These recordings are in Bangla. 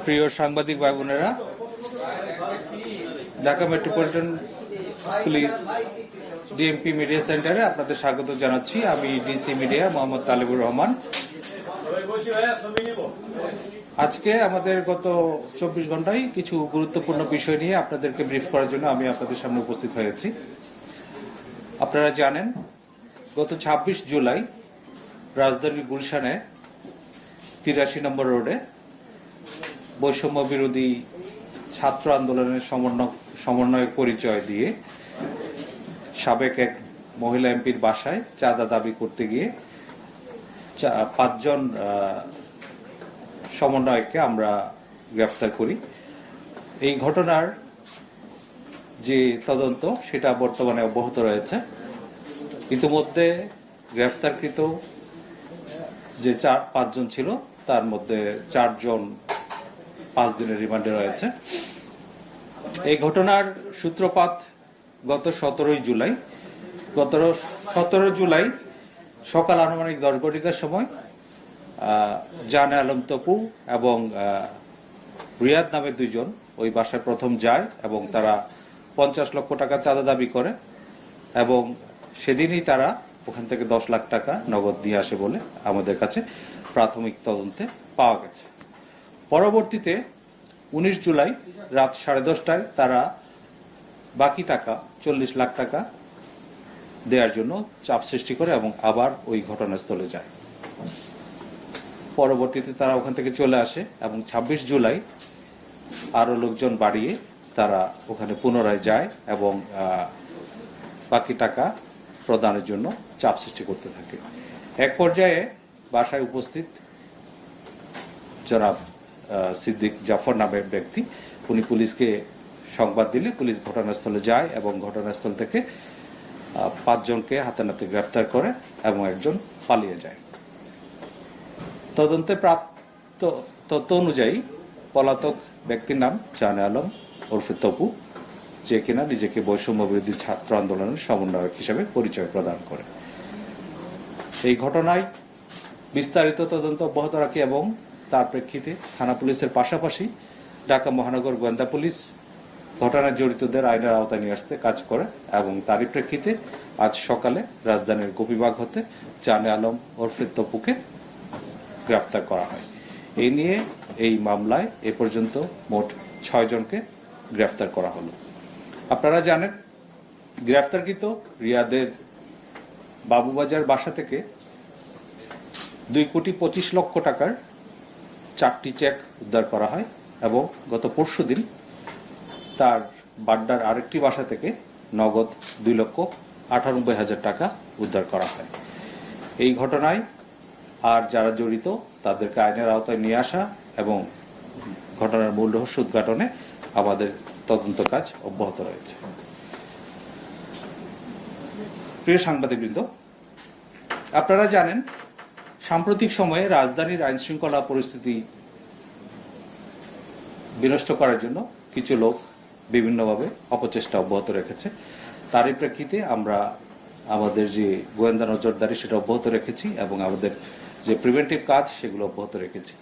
প্রিয় সাংবাদিক ভাই বোনেরা, Dhaka metropolitan police DMP media সেন্টারে আপনাদের স্বাগত জানাচ্ছি। আমি ডিসি মিডিয়া মোহাম্মদ তালেবুর রহমান। আজকে আমাদের গত 24 ঘন্টায় কিছু গুরুত্বপূর্ণ বিষয় নিয়ে আপনাদেরকে ব্রিফ করার জন্য আমি আপনাদের সামনে উপস্থিত হয়েছি। আপনারা জানেন, গত 26 জুলাই রাজধানীর গুলশানে 83 নম্বর রোডে বৈষম্য বিরোধী ছাত্র আন্দোলনের সমন্বয়ক পরিচয় দিয়ে সাবেক এক মহিলা এমপির বাসায় চাঁদা দাবি করতে গিয়ে 5 জন সমন্বয়ককে আমরা গ্রেফতার করি। এই ঘটনার যে তদন্ত সেটা বর্তমানে অব্যাহত রয়েছে। ইতিমধ্যে গ্রেফতারকৃত যে 5 জন ছিল তার মধ্যে 4 জন 5 দিনের রিমান্ডে রয়েছে। এই ঘটনার সূত্রপাত গত 17 জুলাই সকাল আনুমানিক 10 ঘটিকার সময় জানে আলম তপু এবং রিয়াদ নামে 2 জন ওই বাসায় প্রথম যায় এবং তারা 50 লক্ষ টাকা চাঁদা দাবি করে এবং সেদিনই তারা ওখান থেকে 10 লাখ টাকা নগদ দিয়ে আসে বলে আমাদের কাছে প্রাথমিক তদন্তে পাওয়া গেছে। পরবর্তীতে 19 জুলাই রাত 10:30টায় তারা বাকি টাকা 40 লাখ টাকা দেওয়ার জন্য চাপ সৃষ্টি করে এবং আবার ওই ঘটনাস্থলে যায়। পরবর্তীতে তারা ওখান থেকে চলে আসে এবং 26 জুলাই আরো লোকজন বাড়িয়ে তারা ওখানে পুনরায় যায় এবং বাকি টাকা প্রদানের জন্য চাপ সৃষ্টি করতে থাকে। এক পর্যায়ে বাসায় উপস্থিত জনাব সিদ্দিক জাফর নামের ব্যক্তি, উনি পুলিশকে সংবাদ দিলে পুলিশ ঘটনাস্থলে যায় এবং ঘটনাস্থল থেকে 5 জনকে হাতে নাতে গ্রেফতার করে এবং একজন পালিয়ে যায়। তদন্তে প্রাপ্ত তথ্য অনুযায়ী পলাতক ব্যক্তির নাম জানে আলম ওরফে তপু, যে কিনা নিজেকে বৈষম্য বিরোধী ছাত্র আন্দোলনের সমন্বয়ক হিসেবে পরিচয় প্রদান করে। এই ঘটনায় বিস্তারিত তদন্ত অব্যাহত রাখে এবং তার প্রেক্ষিতে থানা পুলিশের পাশাপাশি ঢাকা মহানগর গোয়েন্দা পুলিশ ঘটনায় জড়িতদের আইনের আওতায় নিয়ে আসতে কাজ করে এবং তারই প্রেক্ষিতে আজ সকালে রাজধানীর গোপীবাগ হতে জানে আলম ওরফে তপুকে গ্রেফতার করা হয়। এই নিয়ে এই মামলায় এ পর্যন্ত মোট 6 জনকে গ্রেফতার করা হলো। আপনারা জানেন, গ্রেফতারকৃত রিয়াদের বাবুবাজার বাসা থেকে 2,25,00,000 টাকার 4টি চেক উদ্ধার করা হয় এবং গত পরশুদিন তার বাড্ডার আরেকটি বাসা থেকে নগদ 2,98,000 টাকা উদ্ধার করা হয়। এই ঘটনায় আর যারা জড়িত তাদেরকে আইনের আওতায় নিয়ে আসা এবং ঘটনার মূল রহস্য উদ্ঘাটনে আমাদের তদন্ত কাজ অব্যাহত রয়েছে। প্রিয় সাংবাদিকবৃন্দ, আপনারা জানেন, সাম্প্রতিক সময়ে রাজধানীর আইন শৃঙ্খলা পরিস্থিতি বিনষ্ট করার জন্য কিছু লোক বিভিন্নভাবে অপচেষ্টা অব্যাহত রেখেছে। তারই প্রেক্ষিতে আমরা আমাদের যে গোয়েন্দা নজরদারি সেটা অব্যাহত রেখেছি এবং আমাদের যে প্রিভেন্টিভ কাজ সেগুলো অব্যাহত রেখেছি।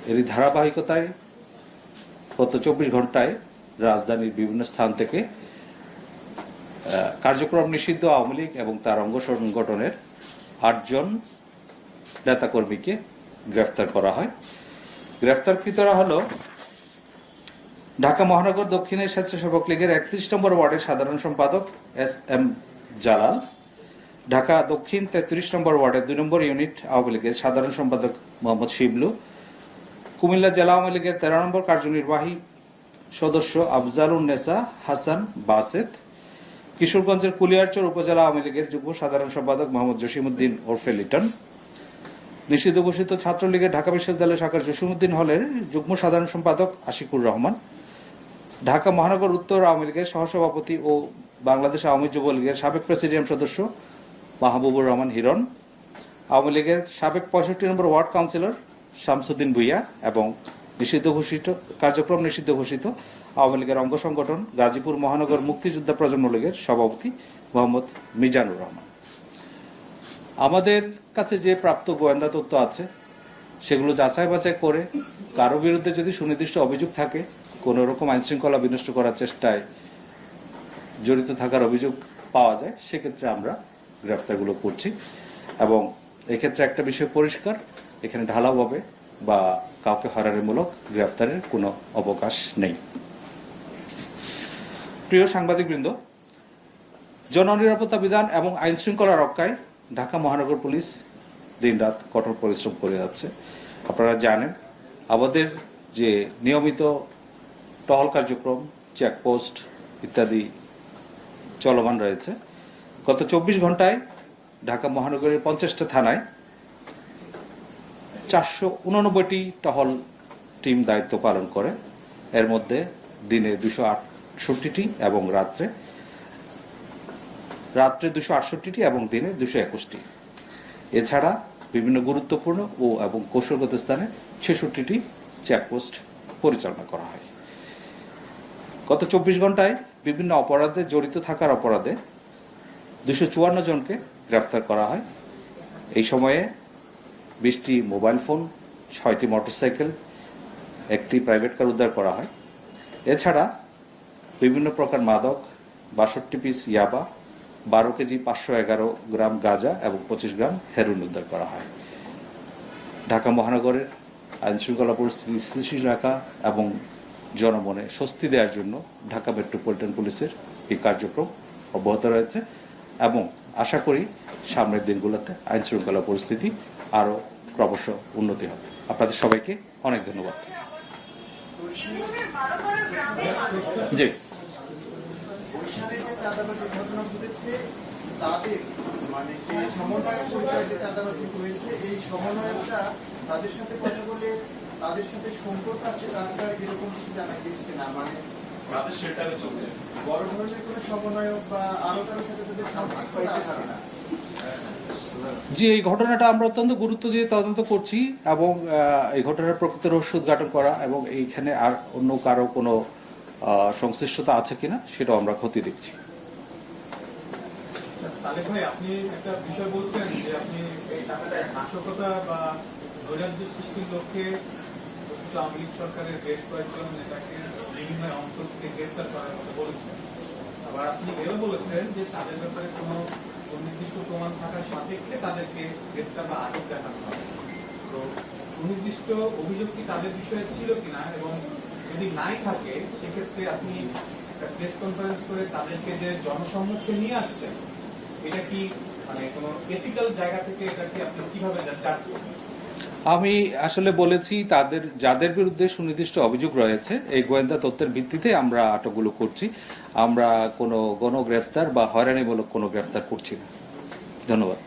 এরই ধারাবাহিকতায় গত 24 ঘন্টায় রাজধানীর বিভিন্ন স্থান থেকে কার্যক্রম নিষিদ্ধ আওয়ামী লীগ এবং তার অঙ্গ সংগঠনের 8 জন নেতাকর্মীকে গ্রেফতার করা হয়। গ্রেফতারকৃতরা হলো ঢাকা মহানগর দক্ষিণের স্বেচ্ছাসেবক লীগের 31 নম্বর ওয়ার্ডের সাধারণ সম্পাদক এস.এম. জালাল, ঢাকা দক্ষিণ 33 নম্বর ওয়ার্ডের 2 নম্বর ইউনিট আওয়ামী লীগের সাধারণ সম্পাদক মোহাম্মদ শিবলু, কুমিল্লা জেলা আওয়ামী লীগের 13 নম্বর কার্যনির্বাহী সদস্য আফজালুন্নেসা হাসান বাসেত, কিশোরগঞ্জের কুলিয়ারচর উপজেলা আওয়ামী লীগের যুগ্ম সাধারণ সম্পাদক মোহাম্মদ জসিমউদ্দিন ওরফে লিটন, নিষিদ্ধ ঘোষিত ছাত্রলীগের ঢাকা বিশ্ববিদ্যালয় শাখার জসিমউদ্দিন হলের যুগ্ম সাধারণ সম্পাদক আশিকুর রহমান, ঢাকা মহানগর উত্তর আওয়ামী লীগের সহসভাপতি ও বাংলাদেশ আওয়ামী যুবলীগের সাবেক প্রেসিডিয়াম সদস্য মাহবুবুর রহমান হিরণ, আওয়ামী লীগের সাবেক 65 নম্বর ওয়ার্ড কাউন্সিলর শামসুদ্দিন ভুইয়া এবং কার্যক্রম নিষিদ্ধ ঘোষিত আওয়ামী লীগের অঙ্গ সংগঠন গাজীপুর মহানগর মুক্তিযোদ্ধা প্রজন্ম লীগের সভাপতি মোহাম্মদ মিজানুর রহমান। আমাদের কাছে যে প্রাপ্ত গোয়েন্দা তথ্য আছে সেগুলো যাচাই বাছাই করে কারো বিরুদ্ধে যদি সুনির্দিষ্ট অভিযোগ থাকে, কোনো রকম আইন শৃঙ্খলা বিনষ্ট করার চেষ্টায় জড়িত থাকার অভিযোগ পাওয়া যায়, সেক্ষেত্রে আমরা গ্রেফতারগুলো করছি। এবং এক্ষেত্রে একটা বিষয় পরিষ্কার, এখানে ঢালাওভাবে বা কাউকে হয়রানিমূলক গ্রেফতারের কোনো অবকাশ নেই। প্রিয় সাংবাদিকবৃন্দ, জননিরাপত্তা বিধান এবং আইন শৃঙ্খলা রক্ষায় ঢাকা মহানগর পুলিশ দিনরাত কঠোর পরিশ্রম করে যাচ্ছে। আপনারা জানেন আমাদের যে নিয়মিত টহল কার্যক্রম, চেকপোস্ট ইত্যাদি চলমান রয়েছে। গত 24 ঘন্টায় ঢাকা মহানগরের 50টা থানায় 489টি টহল টিম দায়িত্ব পালন করে। এর মধ্যে দিনে 268টি এবং রাত্রে 268টি এবং দিনে 221টি। এছাড়া বিভিন্ন গুরুত্বপূর্ণ এবং কৌশলগত স্থানে 66টি চেকপোস্ট পরিচালনা করা হয়। গত 24 ঘন্টায় বিভিন্ন অপরাধে জড়িত থাকার অপরাধে 254 জনকে গ্রেফতার করা হয়। এই সময়ে 20টি মোবাইল ফোন, 6টি মোটরসাইকেল, 1টি প্রাইভেট কার উদ্ধার করা হয়। এছাড়া বিভিন্ন প্রকার মাদক, 62 পিস ইয়াবা, 12 কেজি 511 গ্রাম গাঁজা এবং 25 গ্রাম হেরোইন উদ্ধার করা হয়। ঢাকা মহানগরের আইন শৃঙ্খলা পরিস্থিতি স্থিতিশীল রাখা এবং জনমনে স্বস্তি দেওয়ার জন্য ঢাকা মেট্রোপলিটন পুলিশের এই কার্যক্রম অব্যাহত রয়েছে এবং আশা করি সামনের দিনগুলোতে আইন শৃঙ্খলা পরিস্থিতি আরও ক্রমশ উন্নতি হবে। আপনাদের সবাইকে অনেক ধন্যবাদ। জি, তাদের মানে যে সমন্বয়ক পরিচয় যে চাঁদাবাজি হয়েছে, এই সমন্বয়কটা তাদের সাথে কথা বলে তাদের সাথে সম্পর্ক আছে, তার এরকম কিছু জানা গিয়েছে কিনা? মানে তাদের সেটারে চলছে বড় ধরনের কোনো সমন্বয়ক বা আরো কারোর সাথে তাদের সম্পর্ক আছে কিনা? জি, এই ঘটনাটা আমরা অত্যন্ত গুরুত্ব দিয়ে তদন্ত করছি এবং এই ঘটনার প্রকৃত রহস্য উদ্ঘাটন করা এবং এইখানে আর অন্য কারো কোনো সংশ্লিষ্টতা আছে কিনা সেটাও আমরা খতিয়ে দেখছি। তাহলে ভাই, আপনি একটা বিষয় বলছেন যে আপনি এই নাশকতা বা নৈরাজ্য সৃষ্টির লক্ষ্যে আওয়ামী লীগ সরকারের বেশ কয়েকজন নেতাকে বিভিন্ন অঞ্চল থেকে গ্রেফতার করার কথা বলেছেন। আবার আপনি এও বলেছেন যে তাদের ব্যাপারে কোনো সুনির্দিষ্ট প্রমাণ থাকার সাপেক্ষে তাদেরকে গ্রেফতার বা আটক দেখানো হবে। তো সুনির্দিষ্ট অভিযোগ কি তাদের বিষয়ে ছিল কিনা, এবং যদি নাই থাকে সেক্ষেত্রে আপনি একটা প্রেস কনফারেন্স করে তাদেরকে যে জনসম্মুখে নিয়ে আসছেন, এটা কি মানে কোনো এথিক্যাল জায়গা থেকে এটাকে আপনি কিভাবে জাজ করবেন? আমি আসলে বলেছি যাদের বিরুদ্ধে সুনির্দিষ্ট অভিযোগ রয়েছে এই গোয়েন্দা তথ্যের ভিত্তিতে আমরা আটকগুলো করছি। আমরা কোনো গণগ্রেফতার বা হয়রানিমূলক কোনো গ্রেফতার করছি না। ধন্যবাদ।